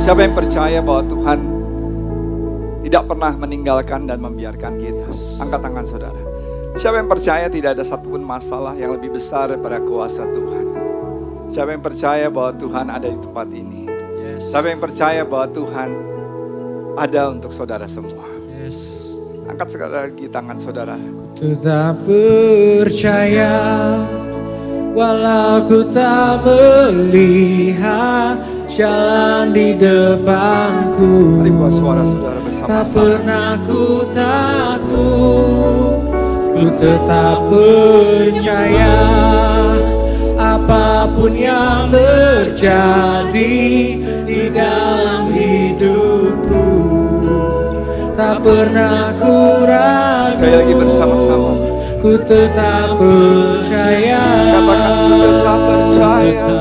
Siapa yang percaya bahwa Tuhan tidak pernah meninggalkan dan membiarkan kita? Angkat tangan saudara. Siapa yang percaya tidak ada satupun masalah yang lebih besar daripada kuasa Tuhan? Siapa yang percaya bahwa Tuhan ada di tempat ini? Siapa yang percaya bahwa Tuhan ada untuk saudara semua? Angkat sekali lagi tangan saudara. Ku tetap percaya walau ku tak melihat jalan di depanku. Mari buat suara saudara Tak bersama-sama. pernah ku takut, ku tetap percaya apapun yang terjadi di dalam hidupku. Tak pernah ku ragu, Sekali lagi bersama-sama. ku tetap percaya. Katakan ku tetap percaya.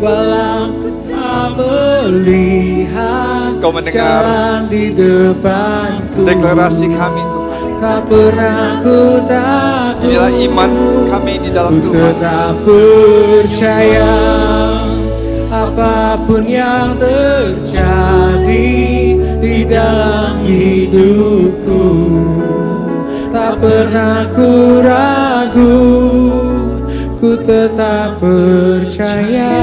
Walau ku tak melihat Kau mendengar jalan di depanku. deklarasi kami Tuhan. Tak pernah ku takut, Inilah iman kami di dalam ku Tuhan. tetap percaya apapun yang terjadi di dalam hidupku. Tak pernah ku ragu, ku tetap percaya.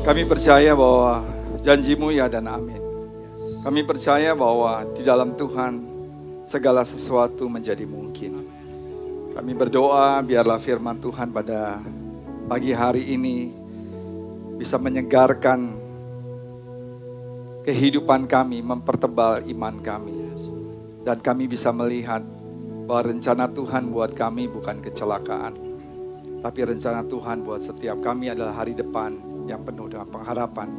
Kami percaya bahwa janjimu ya dan amin. Kami percaya bahwa di dalam Tuhan segala sesuatu menjadi mungkin. Kami berdoa biarlah firman Tuhan pada pagi hari ini bisa menyegarkan kehidupan kami, mempertebal iman kami. Dan kami bisa melihat bahwa rencana Tuhan buat kami bukan kecelakaan. Tapi rencana Tuhan buat setiap kami adalah hari depan yang penuh dengan pengharapan.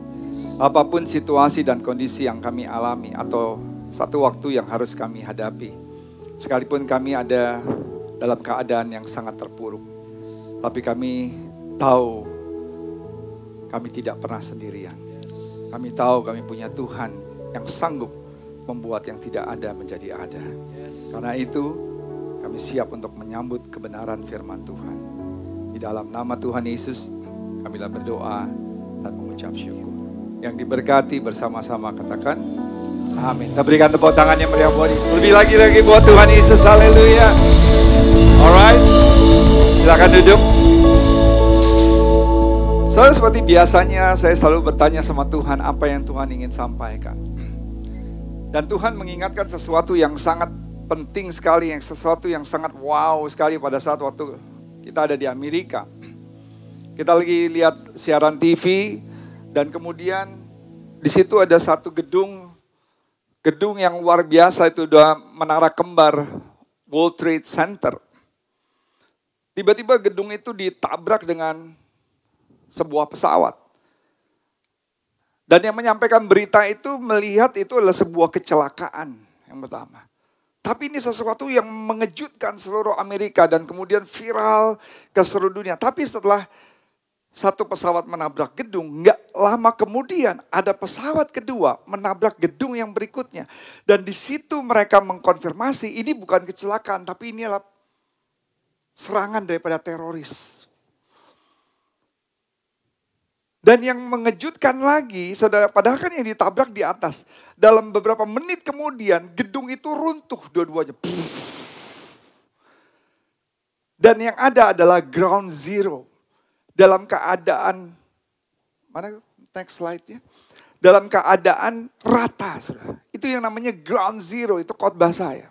Apapun situasi dan kondisi yang kami alami atau satu waktu yang harus kami hadapi. Sekalipun kami ada dalam keadaan yang sangat terpuruk. Tapi kami tahu kami tidak pernah sendirian. Kami tahu kami punya Tuhan yang sanggup membuat yang tidak ada menjadi ada. Karena itu kami siap untuk menyambut kebenaran firman Tuhan. Di dalam nama Tuhan Yesus kamilah berdoa dan mengucap syukur. Yang diberkati bersama-sama katakan amin. Kita berikan tepuk tangan yang meriah buat Yesus. Lebih lagi buat Tuhan Yesus. Haleluya. Alright. Silakan duduk. Saudara, seperti biasanya saya selalu bertanya sama Tuhan apa yang Tuhan ingin sampaikan. Dan Tuhan mengingatkan sesuatu yang sangat penting sekali, yang sesuatu yang sangat wow sekali pada saat waktu kita ada di Amerika. Kita lagi lihat siaran TV dan kemudian di situ ada satu gedung yang luar biasa, itu udah menara kembar World Trade Center. Tiba-tiba gedung itu ditabrak dengan sebuah pesawat. Dan yang menyampaikan berita itu melihat itu adalah sebuah kecelakaan yang pertama. Tapi ini sesuatu yang mengejutkan seluruh Amerika dan kemudian viral ke seluruh dunia. Tapi setelah satu pesawat menabrak gedung, nggak lama kemudian ada pesawat kedua menabrak gedung yang berikutnya. Dan di situ mereka mengkonfirmasi ini bukan kecelakaan, tapi ini adalah serangan daripada teroris. Dan yang mengejutkan lagi, saudara, padahal kan yang ditabrak di atas. Dalam beberapa menit kemudian, gedung itu runtuh dua-duanya. Dan yang ada adalah ground zero. Dalam keadaan, mana next slide-nya? Dalam keadaan rata, saudara. Itu yang namanya ground zero, itu khotbah saya.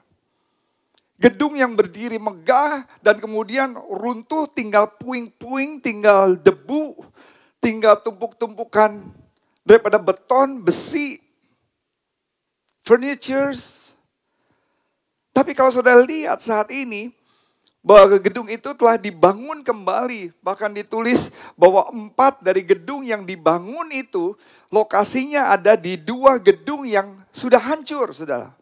Gedung yang berdiri megah dan kemudian runtuh, tinggal puing-puing, tinggal debu. Tinggal tumpuk-tumpukan daripada beton, besi, furnitures. Tapi kalau saudara lihat saat ini, bahwa gedung itu telah dibangun kembali. Bahkan ditulis bahwa 4 dari gedung yang dibangun itu, lokasinya ada di 2 gedung yang sudah hancur, saudara.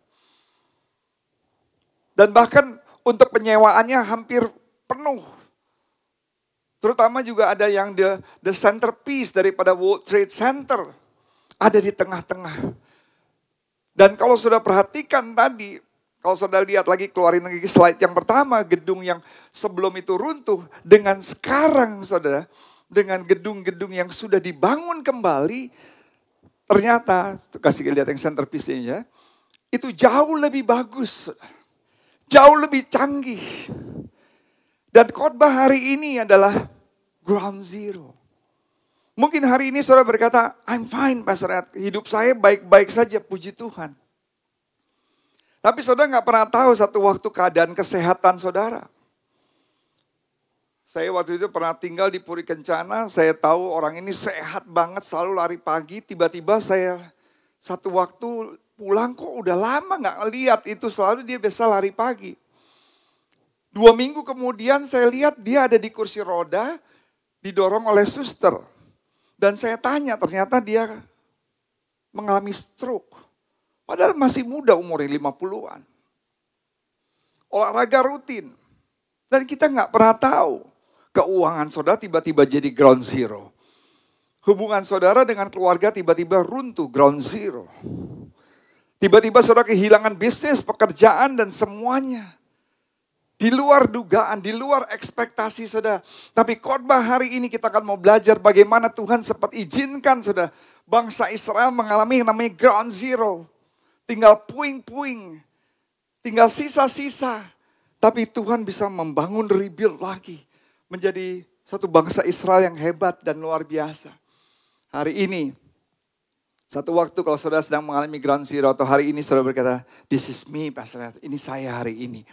Dan bahkan untuk penyewaannya hampir penuh. Terutama juga ada yang the centerpiece daripada World Trade Center. Ada di tengah-tengah. Dan kalau sudah perhatikan tadi, Kalau saudara lihat lagi, keluarin lagi slide yang pertama, gedung yang sebelum itu runtuh, dengan sekarang saudara, dengan gedung-gedung yang sudah dibangun kembali, ternyata, kasih lihat yang centerpiece-nya, itu jauh lebih bagus, jauh lebih canggih. Dan khotbah hari ini adalah ground zero. Mungkin hari ini saudara berkata, I'm fine Pastor Ed, hidup saya baik-baik saja, puji Tuhan. Tapi saudara nggak pernah tahu satu waktu keadaan kesehatan saudara. Saya waktu itu pernah tinggal di Puri Kencana, saya tahu orang ini sehat banget, selalu lari pagi. Tiba-tiba saya satu waktu pulang kok udah lama nggak ngeliat itu, selalu dia biasa lari pagi. 2 minggu kemudian saya lihat dia ada di kursi roda, didorong oleh suster. Dan saya tanya, ternyata dia mengalami stroke. Padahal masih muda umurnya 50-an. Olahraga rutin. Dan kita nggak pernah tahu. Keuangan saudara tiba-tiba jadi ground zero. Hubungan saudara dengan keluarga tiba-tiba runtuh, ground zero. Tiba-tiba saudara kehilangan bisnis, pekerjaan dan semuanya. Di luar dugaan, di luar ekspektasi saudara. Tapi khotbah hari ini kita akan mau belajar bagaimana Tuhan sempat izinkan saudara. Bangsa Israel mengalami yang namanya ground zero. Tinggal puing-puing, tinggal sisa-sisa. Tapi Tuhan bisa membangun rebuild lagi. Menjadi satu bangsa Israel yang hebat dan luar biasa. Hari ini, satu waktu kalau saudara sedang mengalami ground zero atau hari ini saudara berkata, this is me Pastor Ed, ini saya hari ini.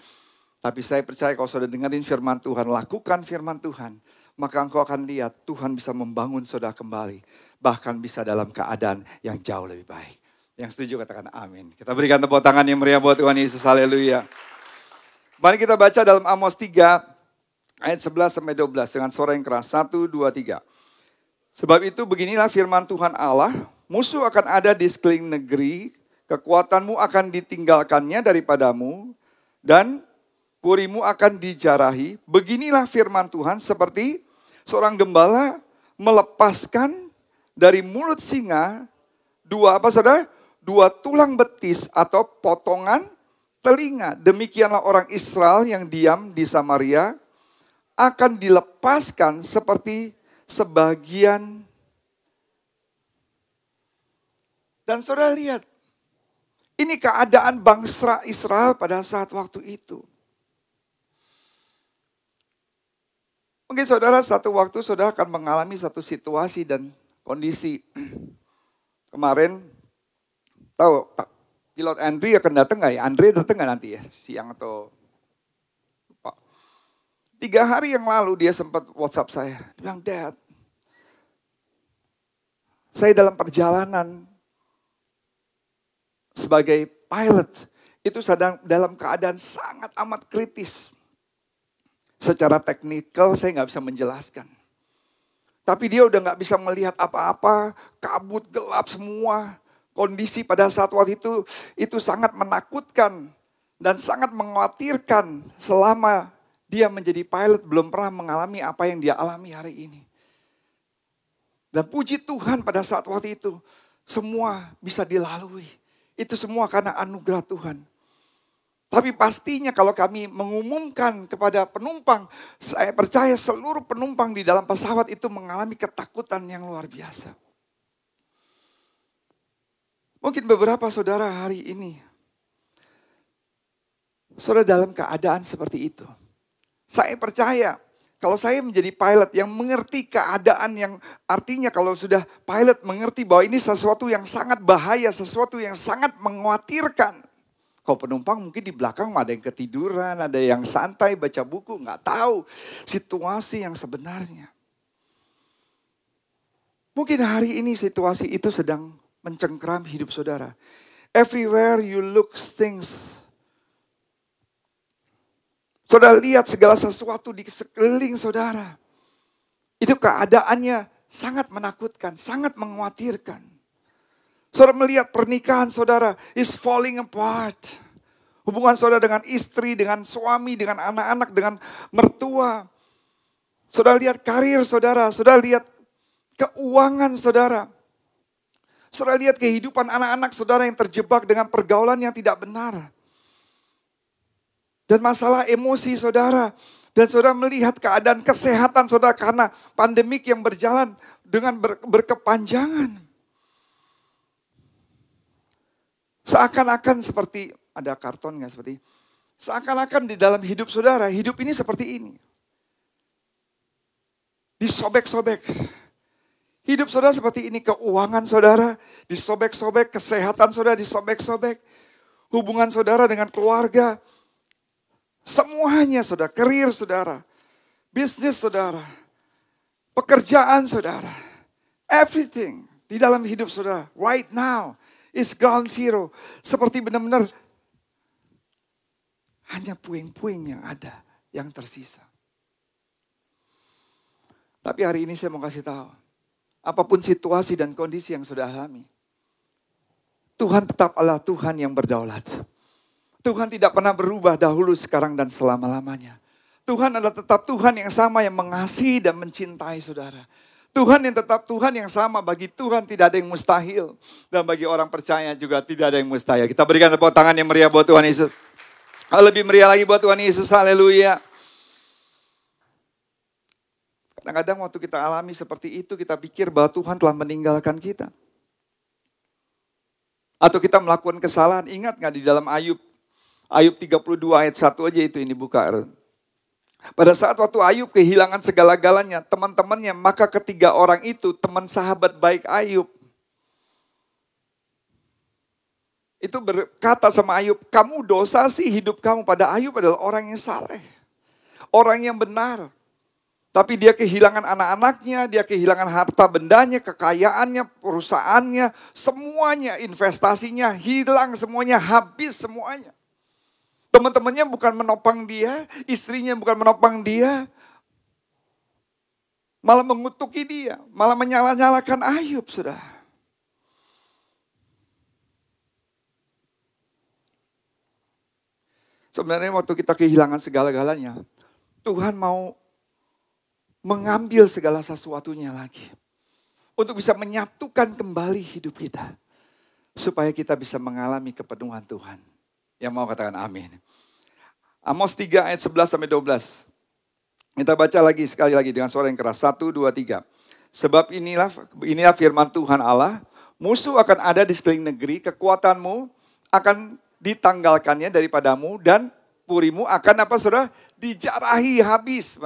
Tapi saya percaya kalau saudara dengerin firman Tuhan, lakukan firman Tuhan. Maka engkau akan lihat Tuhan bisa membangun saudara kembali. Bahkan bisa dalam keadaan yang jauh lebih baik. Yang setuju katakan amin. Kita berikan tepuk tangan yang meriah buat Tuhan Yesus. Haleluya. Mari kita baca dalam Amos 3 ayat 11-12 dengan suara yang keras. 1, 2, 3. Sebab itu beginilah firman Tuhan Allah. Musuh akan ada di sekeliling negeri. Kekuatanmu akan ditinggalkannya daripadamu. Dan purimu akan dijarahi. Beginilah firman Tuhan seperti seorang gembala melepaskan dari mulut singa 2 apa saudara? 2 tulang betis atau potongan telinga. Demikianlah orang Israel yang diam di Samaria akan dilepaskan seperti sebagian. Dan saudara lihat, ini keadaan bangsa Israel pada saat waktu itu. Mungkin saudara satu waktu saudara akan mengalami satu situasi dan kondisi. Kemarin, tahu pilot Andre akan datang nggak ya? Andre datang nggak nanti ya? Siang atau lupa. 3 hari yang lalu dia sempat WhatsApp saya. Dia bilang, Dad, saya dalam perjalanan sebagai pilot. Itu sedang dalam keadaan sangat amat kritis. Secara teknikal saya nggak bisa menjelaskan. Tapi dia udah nggak bisa melihat apa-apa, kabut gelap semua. Kondisi pada saat waktu itu sangat menakutkan dan sangat mengkhawatirkan selama dia menjadi pilot belum pernah mengalami apa yang dia alami hari ini. Dan puji Tuhan pada saat waktu itu semua bisa dilalui. Itu semua karena anugerah Tuhan. Tapi pastinya kalau kami mengumumkan kepada penumpang, saya percaya seluruh penumpang di dalam pesawat itu mengalami ketakutan yang luar biasa. Mungkin beberapa saudara hari ini, saudara dalam keadaan seperti itu. Saya percaya kalau saya menjadi pilot yang mengerti keadaan yang artinya kalau sudah pilot mengerti bahwa ini sesuatu yang sangat bahaya, sesuatu yang sangat mengkhawatirkan. Kalau penumpang mungkin di belakang ada yang ketiduran, ada yang santai baca buku, nggak tahu situasi yang sebenarnya. Mungkin hari ini situasi itu sedang mencengkram hidup saudara. Everywhere you look things. Saudara lihat segala sesuatu di sekeliling saudara. Itu keadaannya sangat menakutkan, sangat mengkhawatirkan. Saudara melihat pernikahan saudara is falling apart. Hubungan saudara dengan istri, dengan suami, dengan anak-anak, dengan mertua. Saudara lihat karir saudara, saudara lihat keuangan saudara. Saudara lihat kehidupan anak-anak saudara yang terjebak dengan pergaulan yang tidak benar. Dan masalah emosi saudara. Dan saudara melihat keadaan kesehatan saudara karena pandemik yang berjalan dengan berkepanjangan. Seakan-akan seperti, ada karton nggak seperti, seakan-akan di dalam hidup saudara, hidup ini seperti ini. Disobek-sobek. Hidup saudara seperti ini, keuangan saudara disobek-sobek, kesehatan saudara disobek-sobek. Hubungan saudara dengan keluarga, semuanya saudara, karir saudara, bisnis saudara, pekerjaan saudara, everything di dalam hidup saudara right now is ground zero. Seperti benar-benar hanya puing-puing yang ada, yang tersisa. Tapi hari ini saya mau kasih tahu, apapun situasi dan kondisi yang sudah alami, Tuhan tetap Allah Tuhan yang berdaulat. Tuhan tidak pernah berubah dahulu, sekarang, dan selama-lamanya. Tuhan adalah tetap Tuhan yang sama yang mengasihi dan mencintai saudara. Tuhan yang tetap Tuhan yang sama, bagi Tuhan tidak ada yang mustahil. Dan bagi orang percaya juga tidak ada yang mustahil. Kita berikan tepuk tangan yang meriah buat Tuhan Yesus. Lebih meriah lagi buat Tuhan Yesus, haleluya. Kadang-kadang waktu kita alami seperti itu, kita pikir bahwa Tuhan telah meninggalkan kita. Atau kita melakukan kesalahan. Ingat gak di dalam Ayub 32 ayat 1 aja itu ini buka. Pada saat waktu Ayub kehilangan segala-galanya, teman-temannya, maka ketiga orang itu teman sahabat baik Ayub. Itu berkata sama Ayub, kamu dosa sih hidup kamu. Pada Ayub adalah orang yang saleh. Orang yang benar. Tapi dia kehilangan anak-anaknya, dia kehilangan harta bendanya, kekayaannya, perusahaannya, semuanya, investasinya hilang semuanya, habis semuanya. Teman-temannya bukan menopang dia, istrinya bukan menopang dia, malah mengutuki dia, malah menyalah-nyalakan Ayub, sudah. Sebenarnya waktu kita kehilangan segala-galanya, Tuhan mau mengambil segala sesuatunya lagi. Untuk bisa menyatukan kembali hidup kita. Supaya kita bisa mengalami kepenuhan Tuhan. Yang mau katakan amin. Amos 3 ayat 11-12. Kita baca lagi sekali lagi dengan suara yang keras. 1, 2, 3. Sebab inilah firman Tuhan Allah. Musuh akan ada di sekeliling negeri. Kekuatanmu akan ditanggalkannya daripadamu. Dan purimu akan apa saudara? Dijarahi habis.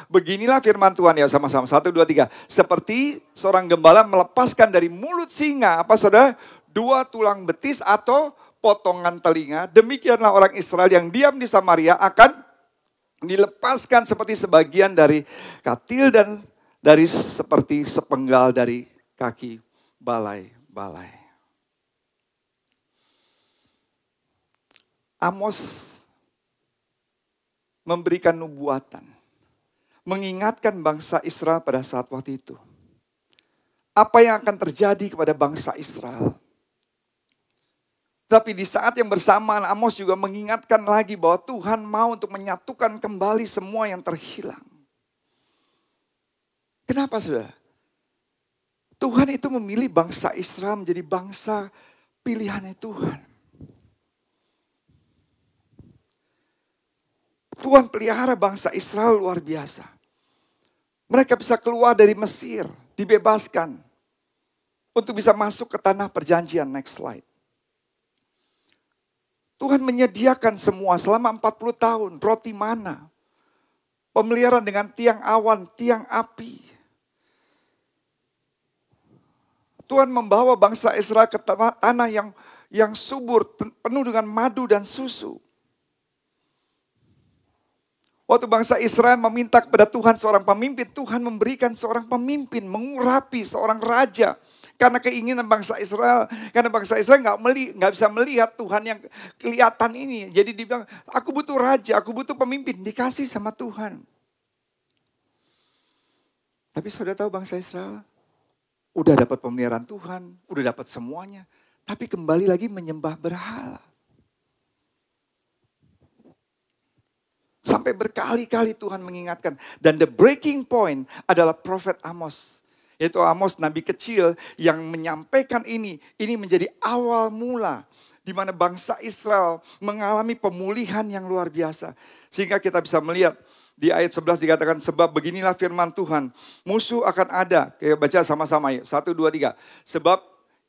Beginilah firman Tuhan, ya sama-sama. 1, 2, 3. Seperti seorang gembala melepaskan dari mulut singa, apa saudara? 2 tulang betis atau potongan telinga. Demikianlah orang Israel yang diam di Samaria akan dilepaskan seperti sebagian dari katil dan dari seperti sepenggal dari kaki balai-balai. Amos memberikan nubuatan, mengingatkan bangsa Israel pada saat waktu itu. Apa yang akan terjadi kepada bangsa Israel. Tapi di saat yang bersamaan Amos juga mengingatkan lagi bahwa Tuhan mau untuk menyatukan kembali semua yang terhilang. Kenapa saudara? Tuhan itu memilih bangsa Israel menjadi bangsa pilihannya Tuhan. Tuhan pelihara bangsa Israel luar biasa. Mereka bisa keluar dari Mesir, dibebaskan. Untuk bisa masuk ke tanah perjanjian, next slide. Tuhan menyediakan semua selama 40 tahun, roti mana. Pemeliharaan dengan tiang awan, tiang api. Tuhan membawa bangsa Israel ke tanah yang subur, penuh dengan madu dan susu. Waktu bangsa Israel meminta kepada Tuhan seorang pemimpin, Tuhan memberikan seorang pemimpin, mengurapi seorang raja. Karena keinginan bangsa Israel, karena bangsa Israel nggak bisa melihat Tuhan yang kelihatan ini. Jadi dia bilang, aku butuh raja, aku butuh pemimpin, dikasih sama Tuhan. Tapi saudara tahu bangsa Israel, udah dapat pemeliharaan Tuhan, udah dapat semuanya. Tapi kembali lagi menyembah berhala. Sampai berkali-kali Tuhan mengingatkan. Dan the breaking point adalah Prophet Amos. Yaitu Amos, nabi kecil yang menyampaikan ini. Ini menjadi awal mula. di mana bangsa Israel mengalami pemulihan yang luar biasa. Sehingga kita bisa melihat di ayat 11 dikatakan, sebab beginilah firman Tuhan, musuh akan ada. Kayak baca sama-sama ya, 1, 2, 3. Sebab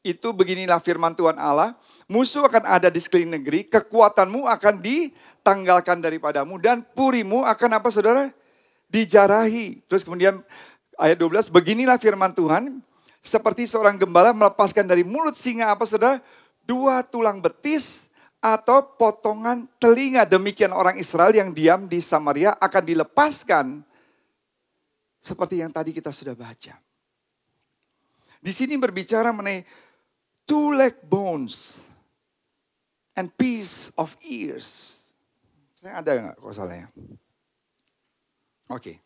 itu beginilah firman Tuhan Allah, musuh akan ada di sekeliling negeri, kekuatanmu akan ditanggalkan daripadamu, dan purimu akan apa saudara? Dijarahi. Terus kemudian ayat 12, beginilah firman Tuhan, seperti seorang gembala melepaskan dari mulut singa apa saudara? 2 tulang betis atau potongan telinga. Demikian orang Israel yang diam di Samaria akan dilepaskan. Seperti yang tadi kita sudah baca. Di sini berbicara mengenai 2 leg bones and piece of ears. Saya ada nggak kalau salahnya? Oke.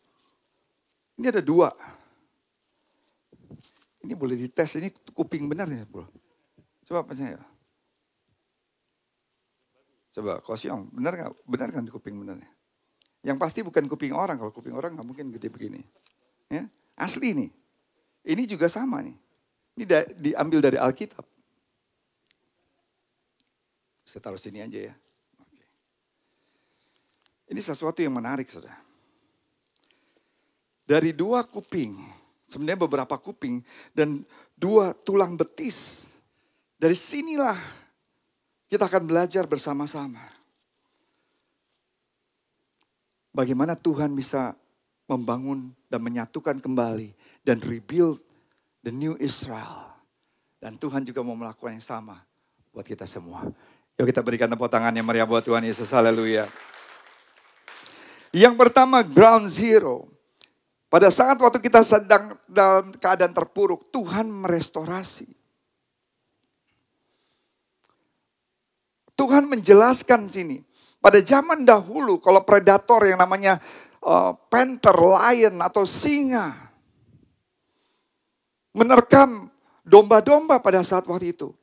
Ini ada 2. Ini boleh dites, ini kuping benar ya bro? Coba percaya. Coba Kosyong, benar nggak? Benar kan kuping benarnya? Yang pasti bukan kuping orang, kalau kuping orang nggak mungkin gede begini. Ya, asli nih. Ini juga sama nih. Ini diambil dari Alkitab. Saya taruh sini aja ya. Oke. Ini sesuatu yang menarik saudara. Dari 2 kuping, sebenarnya beberapa kuping dan 2 tulang betis. Dari sinilah kita akan belajar bersama-sama. Bagaimana Tuhan bisa membangun dan menyatukan kembali dan rebuild the new Israel. Dan Tuhan juga mau melakukan yang sama buat kita semua. Yuk kita berikan tepuk tangan yang meriah buat Tuhan Yesus. Haleluya. Yang pertama, ground zero. Pada saat waktu kita sedang dalam keadaan terpuruk, Tuhan merestorasi. Tuhan menjelaskan sini. Pada zaman dahulu kalau predator yang namanya panther, lion atau singa. Menerkam domba-domba pada saat waktu itu.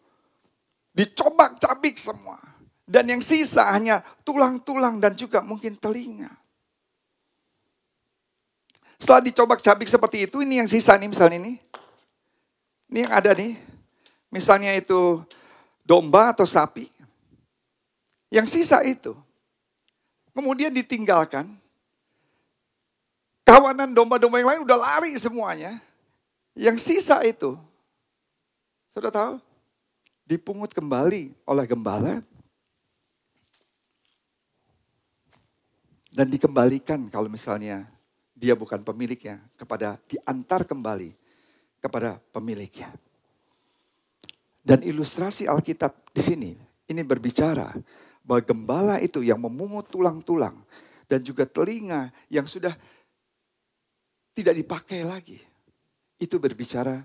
Dicobak-cabik semua. Dan yang sisa hanya tulang-tulang dan juga mungkin telinga. Setelah dicobak-cabik seperti itu, ini yang sisa nih misalnya ini. Ini yang ada nih. Misalnya itu domba atau sapi. Yang sisa itu. Kemudian ditinggalkan. Kawanan domba-domba yang lain udah lari semuanya. Yang sisa itu. Sudah tahu? Dipungut kembali oleh gembala. Dan dikembalikan kalau misalnya dia bukan pemiliknya. Diantar kembali kepada pemiliknya. Dan ilustrasi Alkitab di sini. Ini berbicara bahwa gembala itu yang memungut tulang-tulang dan juga telinga yang sudah tidak dipakai lagi. Itu berbicara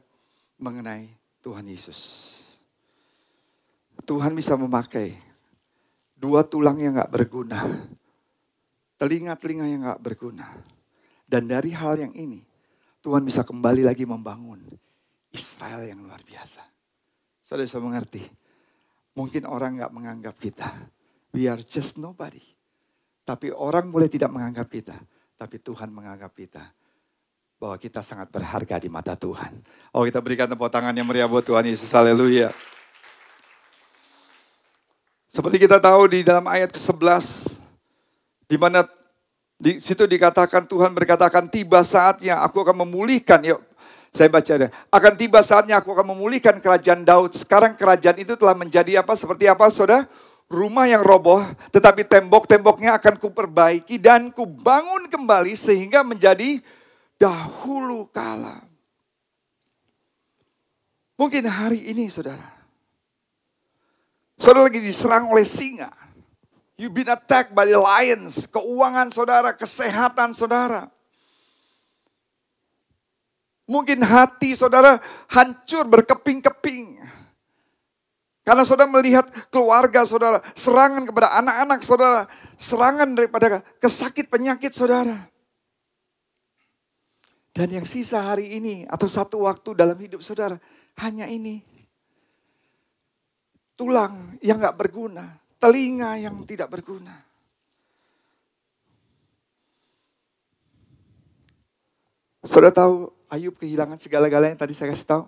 mengenai Tuhan Yesus. Tuhan bisa memakai 2 tulang yang gak berguna. Telinga-telinga yang gak berguna. Dan dari hal yang ini, Tuhan bisa kembali lagi membangun Israel yang luar biasa. Saudara bisa mengerti. Mungkin orang gak menganggap kita. We are just nobody. Tapi orang mulai tidak menganggap kita. Tapi Tuhan menganggap kita. Bahwa kita sangat berharga di mata Tuhan. Oh, kita berikan tepuk tangan yang meriah buat Tuhan Yesus. Haleluya. Seperti kita tahu di dalam ayat ke-11. Di mana di situ dikatakan Tuhan berkatakan tiba saatnya aku akan memulihkan. Yuk saya baca deh. Akan tiba saatnya aku akan memulihkan kerajaan Daud. Sekarang kerajaan itu telah menjadi apa? Seperti apa saudara? Rumah yang roboh, tetapi tembok-temboknya akan kuperbaiki dan kubangun kembali sehingga menjadi dahulu kala. Mungkin hari ini saudara. Saudara lagi diserang oleh singa. You've been attacked by the lions. Keuangan saudara, kesehatan saudara. Mungkin hati saudara hancur berkeping-keping. Karena saudara melihat keluarga saudara, serangan kepada anak-anak saudara, serangan daripada kesakit penyakit saudara. Dan yang sisa hari ini atau satu waktu dalam hidup saudara, hanya ini. Tulang yang gak berguna, telinga yang tidak berguna. Saudara tahu Ayub kehilangan segala-galanya tadi saya kasih tahu.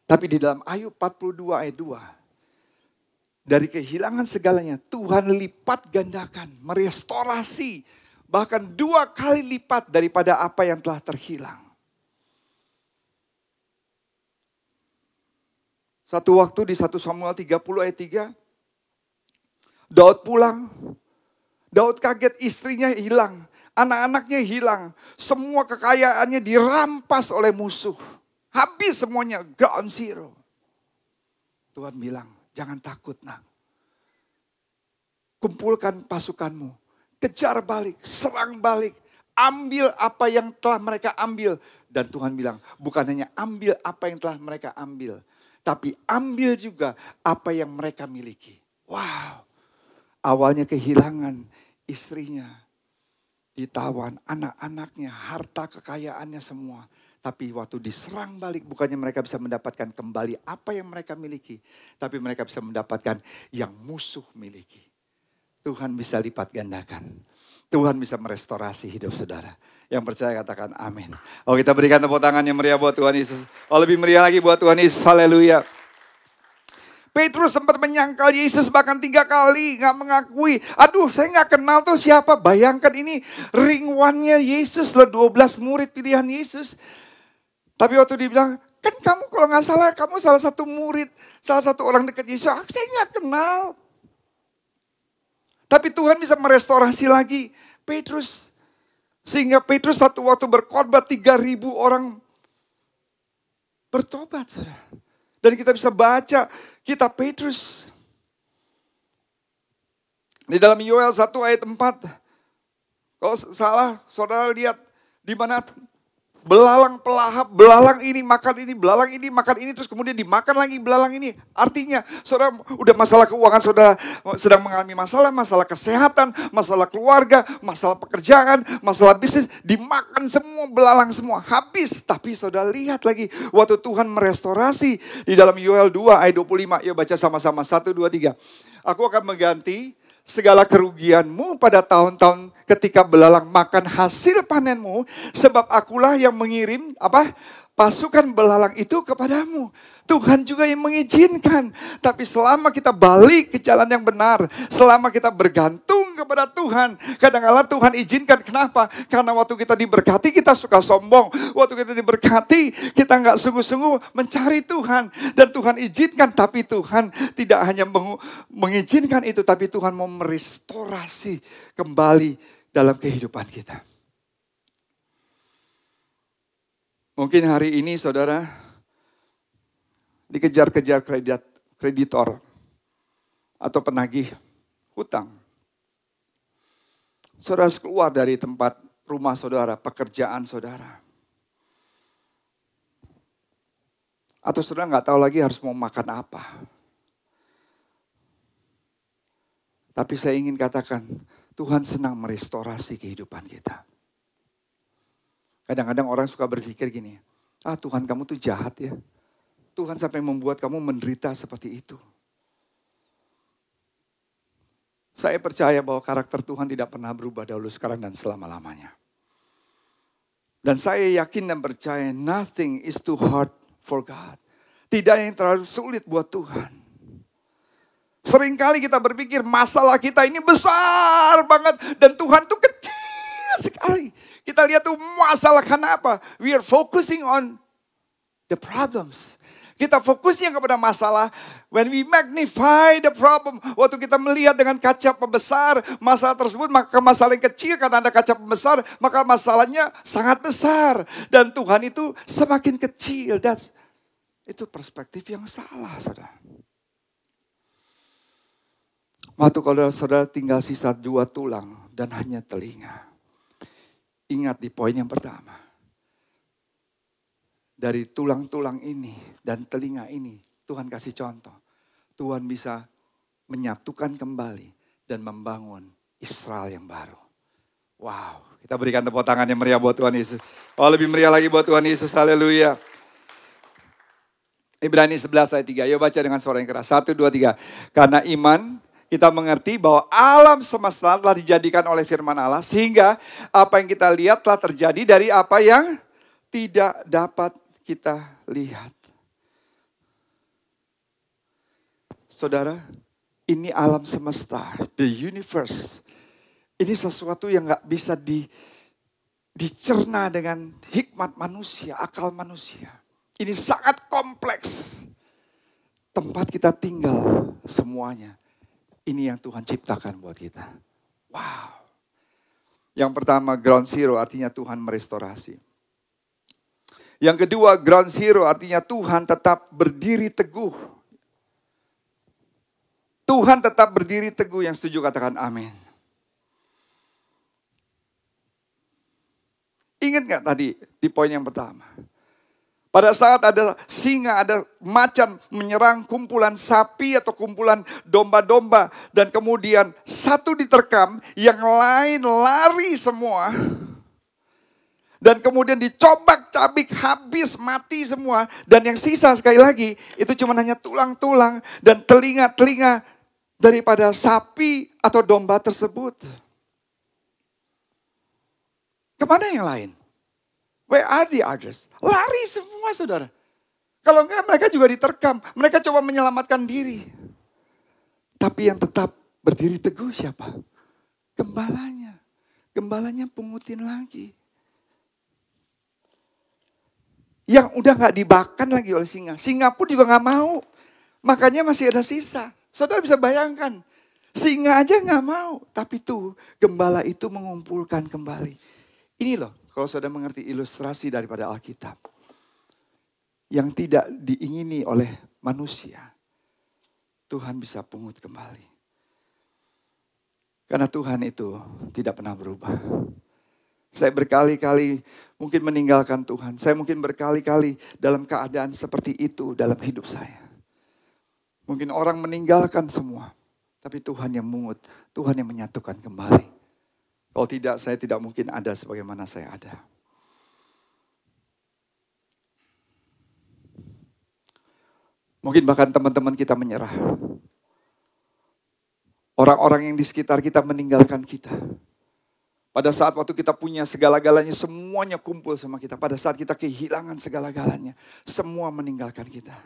Tapi di dalam Ayub 42 ayat 2. Dari kehilangan segalanya, Tuhan lipat gandakan, merestorasi. Bahkan 2 kali lipat daripada apa yang telah terhilang. Satu waktu di 1 Samuel 30 ayat 3, Daud pulang. Daud kaget, istrinya hilang, anak-anaknya hilang. Semua kekayaannya dirampas oleh musuh. Habis semuanya, ground zero. Tuhan bilang, jangan takut nak. Kumpulkan pasukanmu. Kejar balik, serang balik. Ambil apa yang telah mereka ambil. Dan Tuhan bilang, bukan hanya ambil apa yang telah mereka ambil. Tapi ambil juga apa yang mereka miliki. Wow. Awalnya kehilangan istrinya. Ditawan, anak-anaknya, harta kekayaannya semua. Tapi waktu diserang balik, bukannya mereka bisa mendapatkan kembali apa yang mereka miliki. Tapi mereka bisa mendapatkan yang musuh miliki. Tuhan bisa lipat gandakan. Tuhan bisa merestorasi hidup saudara. Yang percaya katakan amin. Oh, kita berikan tepuk tangan yang meriah buat Tuhan Yesus. Oh, lebih meriah lagi buat Tuhan Yesus. Haleluya. Petrus sempat menyangkal Yesus bahkan 3 kali. Gak mengakui. Aduh, saya gak kenal tuh siapa. Bayangkan ini ring one-nya Yesus loh. 12 murid pilihan Yesus. Tapi waktu dibilang, kan kamu kalau gak salah, kamu salah satu murid, salah satu orang dekat Yesus. Saya gak kenal. Tapi Tuhan bisa merestorasi lagi Petrus. Sehingga Petrus satu waktu berkhotbah 3.000 orang bertobat. Saudara. Dan kita bisa baca kitab Petrus. Di dalam Yoel 1 ayat 4. Kalau salah, saudara lihat di mana belalang pelahap, belalang ini makan ini, belalang ini makan ini, terus kemudian dimakan lagi belalang ini. Artinya, saudara udah masalah keuangan, saudara sedang mengalami masalah kesehatan, masalah keluarga, masalah pekerjaan, masalah bisnis, dimakan semua belalang semua, habis. Tapi saudara lihat lagi, waktu Tuhan merestorasi di dalam Yoel 2 ayat 25, yuk baca sama-sama, 1, 2, 3. Aku akan mengganti segala kerugianmu pada tahun-tahun ketika belalang makan hasil panenmu, sebab akulah yang mengirim pasukan belalang itu kepadamu. Tuhan juga yang mengizinkan. Tapi selama kita balik ke jalan yang benar, selama kita bergantung kepada Tuhan, kadang-kadang Tuhan izinkan. Kenapa? Karena waktu kita diberkati kita suka sombong. Waktu kita diberkati kita nggak sungguh-sungguh mencari Tuhan. Dan Tuhan izinkan, tapi Tuhan tidak hanya mengizinkan itu, tapi Tuhan mau merestorasi kembali dalam kehidupan kita. Mungkin hari ini saudara dikejar-kejar kreditor atau penagih hutang. Saudara harus keluar dari tempat rumah saudara, pekerjaan saudara. Atau saudara nggak tahu lagi harus mau makan apa. Tapi saya ingin katakan, Tuhan senang merestorasi kehidupan kita. Kadang-kadang orang suka berpikir gini, Tuhan kamu tuh jahat ya. Tuhan sampai membuat kamu menderita seperti itu. Saya percaya bahwa karakter Tuhan tidak pernah berubah dahulu, sekarang, dan selama-lamanya. Dan saya yakin dan percaya nothing is too hard for God. Tidak ada yang terlalu sulit buat Tuhan. Seringkali kita berpikir masalah kita ini besar banget dan Tuhan tuh kecil sekali. Kita lihat tuh masalah kenapa? We are focusing on the problems. Kita fokusnya kepada masalah. When we magnify the problem. Waktu kita melihat dengan kaca pembesar masalah tersebut, maka masalah yang kecil karena ada kaca pembesar, maka masalahnya sangat besar. Dan Tuhan itu semakin kecil. Itu perspektif yang salah, saudara. Waktu kalau saudara tinggal sisa 2 tulang dan hanya telinga. Ingat di poin yang pertama. Dari tulang-tulang ini dan telinga ini, Tuhan kasih contoh. Tuhan bisa menyatukan kembali dan membangun Israel yang baru. Wow, kita berikan tepuk tangan yang meriah buat Tuhan Yesus. Oh, lebih meriah lagi buat Tuhan Yesus, haleluya. Ibrani 11 ayat 3, yuk baca dengan suara yang keras. 1, 2, 3. Karena iman kita mengerti bahwa alam semesta telah dijadikan oleh firman Allah. Sehingga apa yang kita lihat telah terjadi dari apa yang tidak dapat kita lihat. Saudara, Ini alam semesta, the universe. Ini sesuatu yang gak bisa dicerna dengan hikmat manusia, akal manusia. Ini sangat kompleks. Tempat kita tinggal semuanya. Ini yang Tuhan ciptakan buat kita. Wow. Yang pertama, ground zero artinya Tuhan merestorasi. Yang kedua, ground zero artinya Tuhan tetap berdiri teguh. Tuhan tetap berdiri teguh. Yang setuju katakan amin. Ingat gak tadi di poin yang pertama? Pada saat ada singa, ada macan menyerang kumpulan sapi atau kumpulan domba-domba. Dan kemudian satu diterkam, yang lain lari semua. Dan kemudian dicobak-cabik, habis, mati semua. Dan yang sisa sekali lagi, itu cuma hanya tulang-tulang dan telinga-telinga daripada sapi atau domba tersebut. Kemana yang lain? Where are the others? Lari semua, saudara. Kalau enggak, mereka juga diterkam. Mereka coba menyelamatkan diri. Tapi yang tetap berdiri teguh siapa? Gembalanya. Gembalanya pungutin lagi. Yang udah gak dibakan lagi oleh singa. Singa pun juga gak mau. Makanya masih ada sisa. Saudara bisa bayangkan. Singa aja gak mau. Tapi tuh gembala itu mengumpulkan kembali. Ini loh. Kalau saudara mengerti ilustrasi daripada Alkitab. Yang tidak diingini oleh manusia. Tuhan bisa pungut kembali. Karena Tuhan itu tidak pernah berubah. Saya berkali-kali mungkin meninggalkan Tuhan. Saya mungkin berkali-kali dalam keadaan seperti itu dalam hidup saya. Mungkin orang meninggalkan semua. Tapi Tuhan yang mungut. Tuhan yang menyatukan kembali. Kalau tidak, saya tidak mungkin ada sebagaimana saya ada. Mungkin bahkan teman-teman kita menyerah. Orang-orang yang di sekitar kita meninggalkan kita. Pada saat waktu kita punya segala-galanya, semuanya kumpul sama kita. Pada saat kita kehilangan segala-galanya, semua meninggalkan kita.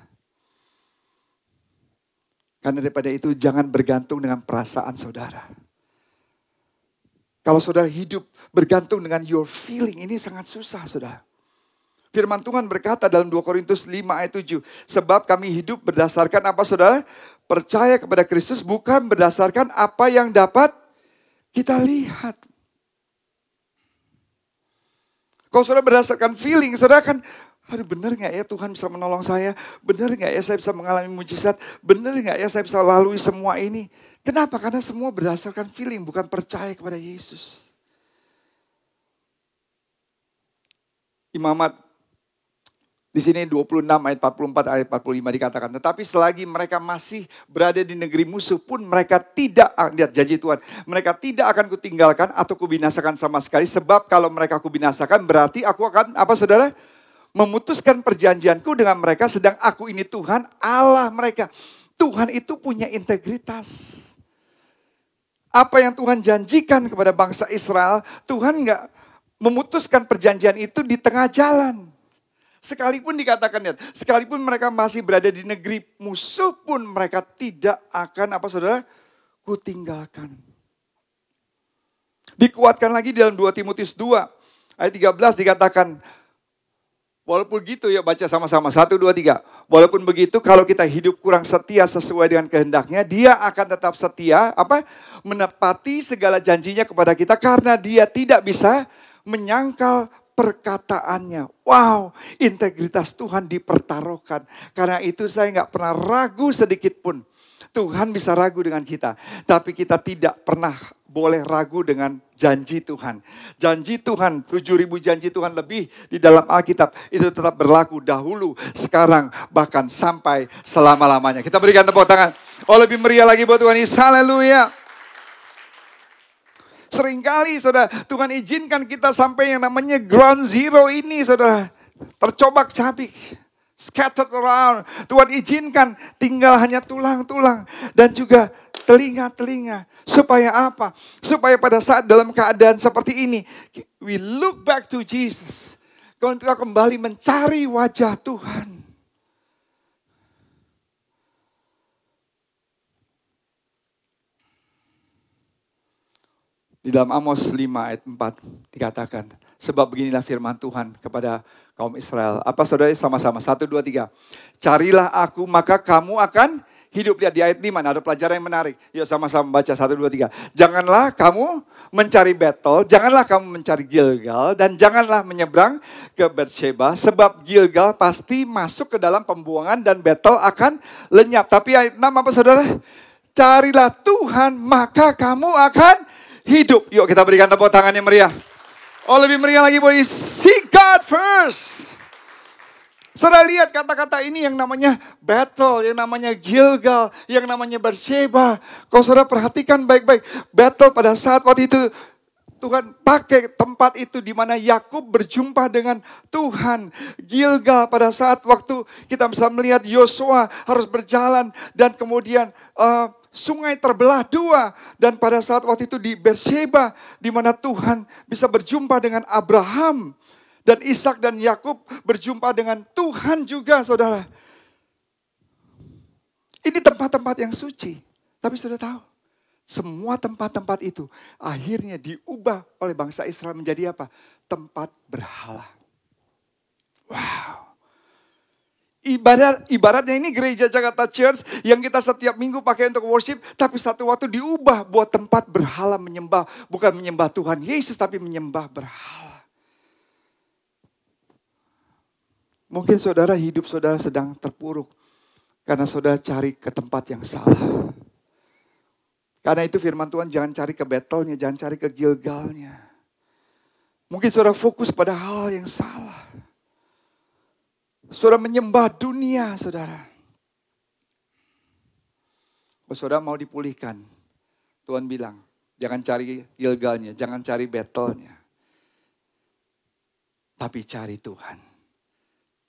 Karena daripada itu, jangan bergantung dengan perasaan saudara. Kalau saudara hidup bergantung dengan your feeling, ini sangat susah, saudara. Firman Tuhan berkata dalam 2 Korintus 5 ayat 7. Sebab kami hidup berdasarkan apa, saudara? Percaya kepada Kristus bukan berdasarkan apa yang dapat kita lihat. Kalau saudara berdasarkan feeling, saudara kan, aduh benar gak ya Tuhan bisa menolong saya? Benar gak ya saya bisa mengalami mujizat? Benar gak ya saya bisa lalui semua ini? Kenapa? Karena semua berdasarkan feeling, bukan percaya kepada Yesus. Imamat di sini 26 ayat 44 ayat 45 dikatakan, tetapi selagi mereka masih berada di negeri musuh pun mereka tidak, lihat janji Tuhan, mereka tidak akan kutinggalkan atau kubinasakan sama sekali, sebab kalau mereka kubinasakan berarti aku akan apa, saudara? Memutuskan perjanjianku dengan mereka, sedang aku ini Tuhan Allah mereka. Tuhan itu punya integritas. Apa yang Tuhan janjikan kepada bangsa Israel, Tuhan gak memutuskan perjanjian itu di tengah jalan. Sekalipun dikatakan, lihat, sekalipun mereka masih berada di negeri musuh pun mereka tidak akan, apa saudara, kutinggalkan. Dikuatkan lagi di dalam 2 Timotius 2 ayat 13 dikatakan, walaupun gitu ya baca sama-sama, 1, 2, 3. Walaupun begitu kalau kita hidup kurang setia sesuai dengan kehendaknya, dia akan tetap setia, menepati segala janjinya kepada kita karena dia tidak bisa menyangkal perkataannya. Wow, integritas Tuhan dipertaruhkan. Karena itu saya gak pernah ragu sedikit pun. Tuhan bisa ragu dengan kita, tapi kita tidak pernah boleh ragu dengan janji Tuhan. Janji Tuhan, 7.000 janji Tuhan lebih di dalam Alkitab. Itu tetap berlaku dahulu, sekarang, bahkan sampai selama-lamanya. Kita berikan tepuk tangan. Oh, lebih meriah lagi buat Tuhan Yesus. Haleluya. Seringkali saudara, Tuhan izinkan kita sampai yang namanya ground zero ini saudara. Tercobak-cabik. Scattered around. Tuhan izinkan tinggal hanya tulang-tulang. Dan juga telinga-telinga. Supaya apa? Supaya pada saat dalam keadaan seperti ini, we look back to Jesus. Kalau kita kembali mencari wajah Tuhan. Di dalam Amos 5 ayat 4 dikatakan, sebab beginilah firman Tuhan kepada kaum Israel. Apa saudara, sama-sama, 1, 2, 3. Carilah aku maka kamu akan hidup. Lihat di ayat 5, ada pelajaran yang menarik. Yuk sama-sama baca, 1, 2, 3. Janganlah kamu mencari Betel, janganlah kamu mencari Gilgal, dan janganlah menyeberang ke Beersheba. Sebab Gilgal pasti masuk ke dalam pembuangan dan Betel akan lenyap. Tapi ayat 6 apa saudara? Carilah Tuhan maka kamu akan hidup. Yuk kita berikan tepuk tangan yang meriah. Oh lebih meriah lagi boleh. Seek God first. Saudara lihat kata-kata ini yang namanya Betel, yang namanya Gilgal, yang namanya Beersheba. Kalau saudara perhatikan baik-baik. Betel pada saat waktu itu Tuhan pakai tempat itu di mana Yakub berjumpa dengan Tuhan. Gilgal pada saat waktu kita bisa melihat Yosua harus berjalan dan kemudian sungai terbelah dua. Dan pada saat waktu itu di Beersheba di mana Tuhan bisa berjumpa dengan Abraham. Dan Ishak dan Yakub berjumpa dengan Tuhan juga, saudara. Ini tempat-tempat yang suci. Tapi saudara tahu, semua tempat-tempat itu akhirnya diubah oleh bangsa Israel menjadi apa? Tempat berhala. Wow. Ibaratnya ini gereja Jakarta Church yang kita setiap minggu pakai untuk worship. Tapi satu waktu diubah buat tempat berhala menyembah. Bukan menyembah Tuhan Yesus, tapi menyembah berhala. Mungkin saudara hidup saudara sedang terpuruk. Karena saudara cari ke tempat yang salah. Karena itu firman Tuhan, jangan cari ke Betelnya, jangan cari ke Gilgalnya. Mungkin saudara fokus pada hal yang salah. Saudara menyembah dunia saudara. Kalau saudara mau dipulihkan, Tuhan bilang, jangan cari Gilgalnya, jangan cari Betelnya. Tapi cari Tuhan.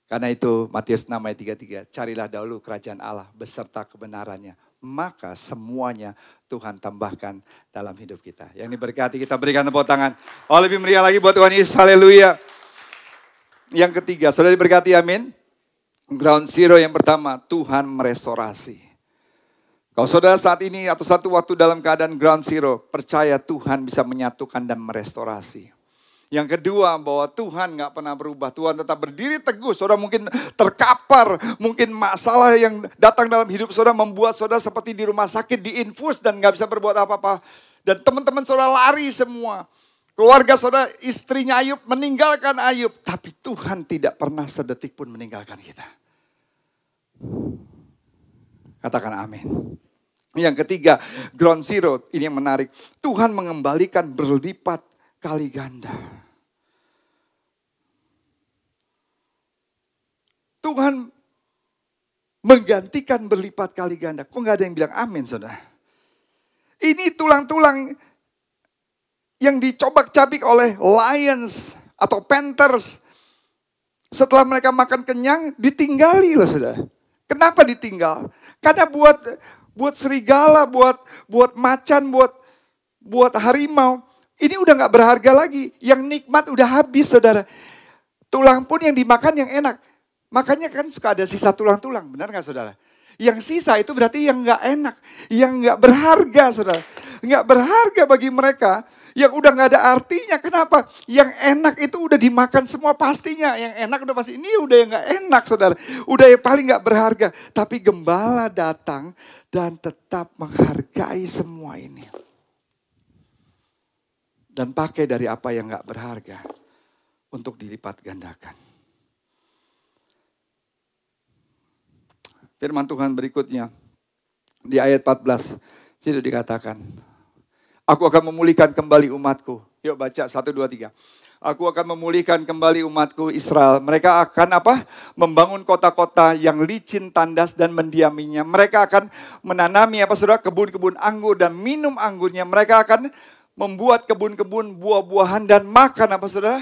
Karena itu Matius 6 ayat 33, carilah dahulu kerajaan Allah beserta kebenarannya. Maka semuanya Tuhan tambahkan dalam hidup kita. Yang diberkati kita berikan tepuk tangan. Oh lebih meriah lagi buat Tuhan Yesus, haleluya. Yang ketiga, saudara diberkati amin. Ground zero yang pertama, Tuhan merestorasi. Kalau saudara saat ini atau satu waktu dalam keadaan ground zero, percaya Tuhan bisa menyatukan dan merestorasi. Yang kedua, bahwa Tuhan gak pernah berubah. Tuhan tetap berdiri teguh. Saudara mungkin terkapar. Mungkin masalah yang datang dalam hidup saudara membuat saudara seperti di rumah sakit, diinfus dan gak bisa berbuat apa-apa. Dan teman-teman saudara lari semua. Keluarga saudara, istrinya Ayub meninggalkan Ayub. Tapi Tuhan tidak pernah sedetik pun meninggalkan kita. Katakan amin. Yang ketiga, ground zero. Ini yang menarik. Tuhan mengembalikan berlipat kali ganda. Tuhan menggantikan berlipat kali ganda. Kok gak ada yang bilang amin saudara? Ini tulang-tulang yang dicobak-cabik oleh lions atau panthers. Setelah mereka makan kenyang, ditinggali loh saudara. Kenapa ditinggal? Karena buat serigala, buat macan, buat harimau. Ini udah gak berharga lagi. Yang nikmat udah habis saudara. Tulang pun yang dimakan yang enak. Makanya kan suka ada sisa tulang-tulang. Benar gak saudara? Yang sisa itu berarti yang gak enak. Yang gak berharga saudara. Gak berharga bagi mereka. Yang udah gak ada artinya. Kenapa? Yang enak itu udah dimakan semua pastinya. Yang enak udah pasti. Ini udah yang gak enak saudara. Udah yang paling gak berharga. Tapi gembala datang dan tetap menghargai semua ini. Dan pakai dari apa yang gak berharga untuk dilipat gandakan. Firman Tuhan berikutnya di ayat 14 situ dikatakan, aku akan memulihkan kembali umatku. Yuk baca 1, 2, 3. Aku akan memulihkan kembali umatku Israel. Mereka akan apa? Membangun kota-kota yang licin, tandas dan mendiaminya. Mereka akan menanami apa saudara? Kebun-kebun anggur dan minum anggurnya. Mereka akan membuat kebun-kebun buah-buahan dan makan apa saudara?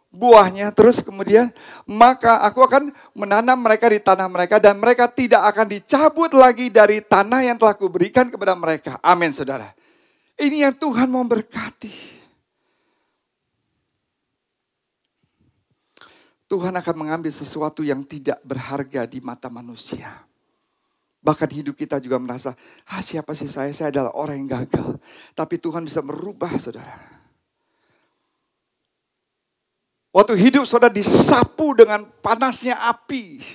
Buahnya. Terus kemudian maka aku akan menanam mereka di tanah mereka dan mereka tidak akan dicabut lagi dari tanah yang telah kuberikan kepada mereka. Amin saudara. Ini yang Tuhan mau berkati. Tuhan akan mengambil sesuatu yang tidak berharga di mata manusia. Bahkan hidup kita juga merasa, siapa sih saya? Saya adalah orang yang gagal. Tapi Tuhan bisa merubah saudara. Waktu hidup saudara disapu dengan panasnya api.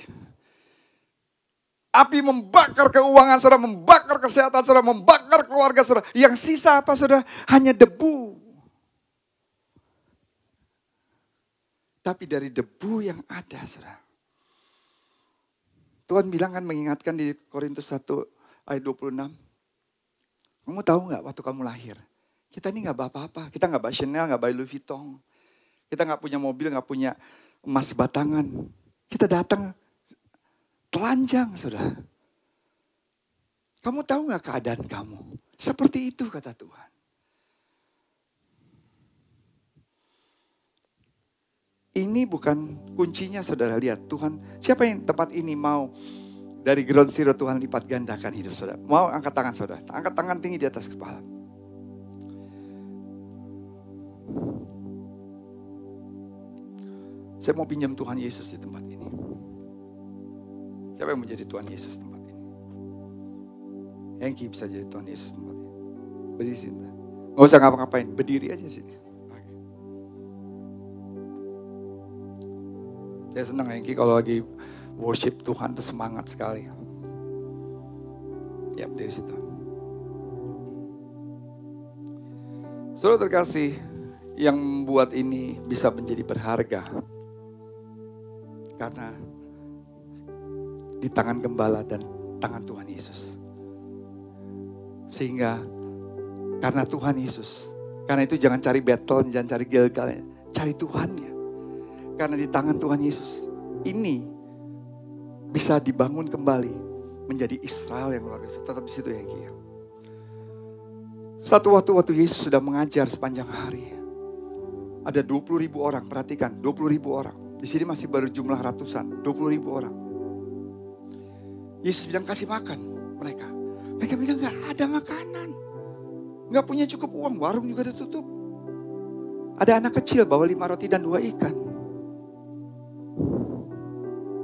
Api membakar keuangan saudara, membakar kesehatan saudara, membakar keluarga saudara. Yang sisa apa saudara? Hanya debu. Tapi dari debu yang ada saudara. Tuhan bilang kan, mengingatkan di Korintus 1 ayat 26. Kamu tahu gak waktu kamu lahir? Kita ini gak apa-apa. Kita gak bawa Chanel, gak bawa Louis Vuitton. Kita gak punya mobil, gak punya emas batangan. Kita datang telanjang, saudara. Kamu tahu gak keadaan kamu? Seperti itu kata Tuhan. Ini bukan kuncinya saudara, lihat Tuhan. Siapa yang tempat ini mau dari ground zero Tuhan lipat gandakan hidup saudara? Mau angkat tangan saudara? Angkat tangan tinggi di atas kepala. Saya mau pinjam Tuhan Yesus di tempat ini. Siapa yang mau jadi Tuhan Yesus di tempat ini? Hengki bisa jadi Tuhan Yesus di tempat ini. Berdiri sini. Nggak usah ngapa-ngapain, berdiri aja sini. Saya senang Hengki kalau lagi worship Tuhan tuh semangat sekali. Ya, dari situ. Saudara terkasih, yang membuat ini bisa menjadi berharga karena di tangan gembala dan tangan Tuhan Yesus. Sehingga karena Tuhan Yesus, karena itu jangan cari battle, jangan cari Gilgal, cari Tuhannya. Karena di tangan Tuhan Yesus, ini bisa dibangun kembali menjadi Israel yang luar biasa. Tetap di situ ya, Ki. Satu waktu Yesus sudah mengajar sepanjang hari. Ada 20.000 orang, perhatikan, 20.000 orang. Di sini masih baru jumlah ratusan, 20.000 orang. Yesus bilang kasih makan mereka. Mereka bilang gak ada makanan. Gak punya cukup uang, warung juga ditutup. Ada anak kecil bawa 5 roti dan 2 ikan.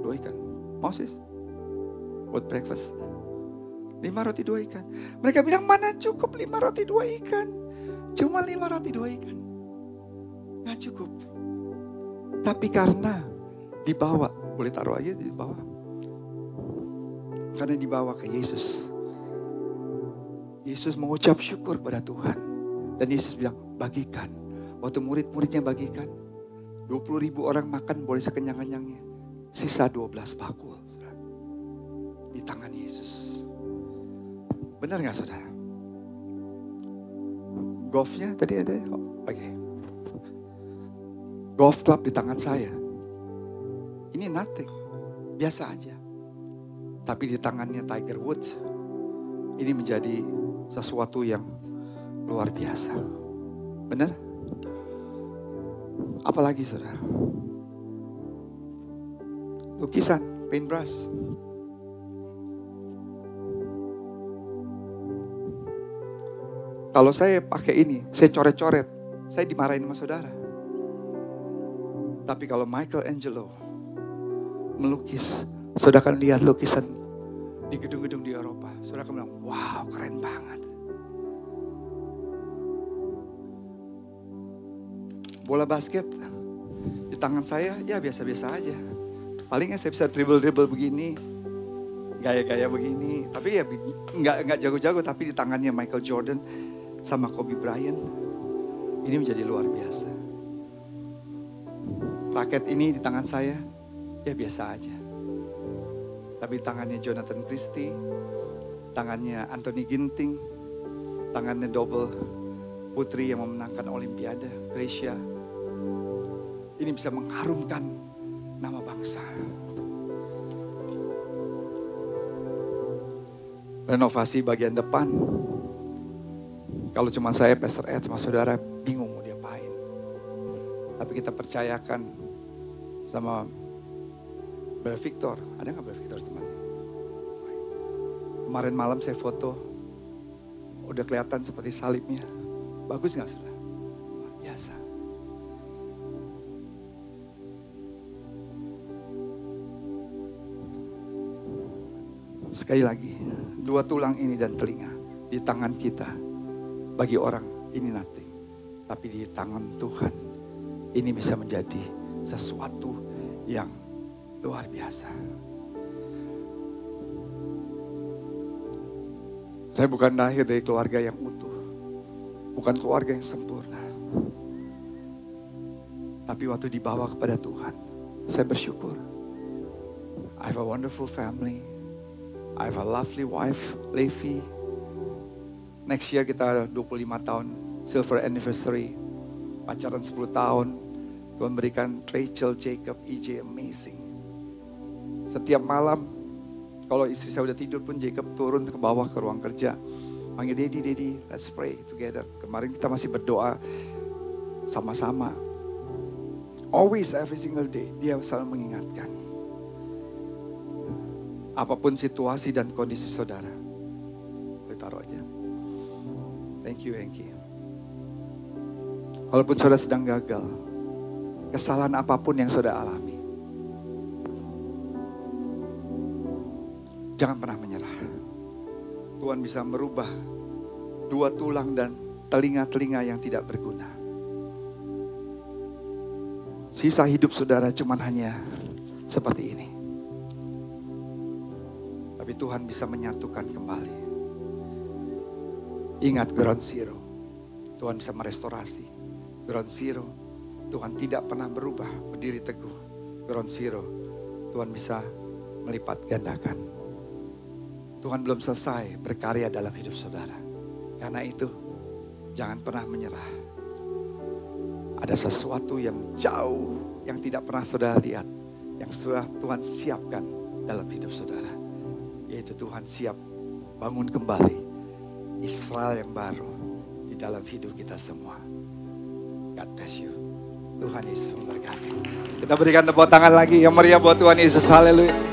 2 ikan. Moses, buat breakfast. 5 roti 2 ikan. Mereka bilang mana cukup 5 roti 2 ikan. Cuma 5 roti 2 ikan. Gak cukup. Tapi karena dibawa, boleh taruh aja di bawah. Karena dibawa ke Yesus. Yesus mengucap syukur pada Tuhan. Dan Yesus bilang bagikan. Waktu murid-muridnya bagikan. 20.000 orang makan boleh sekenyang-kenyangnya. Sisa 12 bakul. Di tangan Yesus. Benar gak saudara? Golfnya tadi ada? Oke. Golf club di tangan saya. Ini nothing. Biasa aja. Tapi di tangannya Tiger Woods. Ini menjadi sesuatu yang luar biasa. Benar? Apalagi saudara? Lukisan, paintbrush. Kalau saya pakai ini, saya coret-coret, saya dimarahin sama saudara. Tapi kalau Michelangelo melukis, saudara akan lihat lukisan di gedung-gedung di Eropa. Saudara akan bilang, wow keren banget. Bola basket di tangan saya ya biasa-biasa aja. Palingnya saya bisa dribble-dribble begini, gaya-gaya begini. Tapi ya nggak jago-jago, tapi di tangannya Michael Jordan sama Kobe Bryant, ini menjadi luar biasa. Raket ini di tangan saya, ya biasa aja. Tapi tangannya Jonathan Christie, tangannya Anthony Ginting, tangannya double putri yang memenangkan Olimpiade, Gracia. Ini bisa mengharumkan nama bangsa. Renovasi bagian depan. Kalau cuma saya, Pastor Ed sama saudara bingung mau diapain. Tapi kita percayakan sama Brother Victor. Ada gak Brother Victor temannya? Kemarin malam saya foto. Udah kelihatan seperti salibnya. Bagus gak saudara? Luar biasa. Sekali lagi, 2 tulang ini dan telinga di tangan kita, bagi orang ini nothing. Tapi di tangan Tuhan, ini bisa menjadi sesuatu yang luar biasa. Saya bukan lahir dari keluarga yang utuh, bukan keluarga yang sempurna. Tapi waktu dibawa kepada Tuhan, saya bersyukur. I have a wonderful family. I have a lovely wife, Levi. Next year kita 25 tahun silver anniversary. Pacaran 10 tahun. Tuhan berikan Rachel, Jacob, EJ, amazing. Setiap malam, kalau istri saya udah tidur pun Jacob turun ke bawah ke ruang kerja. Panggil Daddy, let's pray together. Kemarin kita masih berdoa sama-sama. Always, every single day, dia selalu mengingatkan. Apapun situasi dan kondisi saudara. Boleh taruh aja. Thank you, Henki. Walaupun saudara sedang gagal, kesalahan apapun yang saudara alami, jangan pernah menyerah. Tuhan bisa merubah 2 tulang dan telinga-telinga yang tidak berguna. Sisa hidup saudara cuman hanya seperti ini. Tapi Tuhan bisa menyatukan kembali. Ingat ground zero. Tuhan bisa merestorasi. Ground zero. Tuhan tidak pernah berubah, berdiri teguh. Ground zero. Tuhan bisa melipat gandakan. Tuhan belum selesai berkarya dalam hidup saudara. Karena itu, jangan pernah menyerah. Ada sesuatu yang jauh, yang tidak pernah saudara lihat. Yang sudah Tuhan siapkan dalam hidup saudara. Yaitu Tuhan siap bangun kembali Israel yang baru di dalam hidup kita semua. God bless you. Tuhan Yesus memberkati. Kita berikan tepuk tangan lagi yang meriah buat Tuhan Yesus. Haleluya.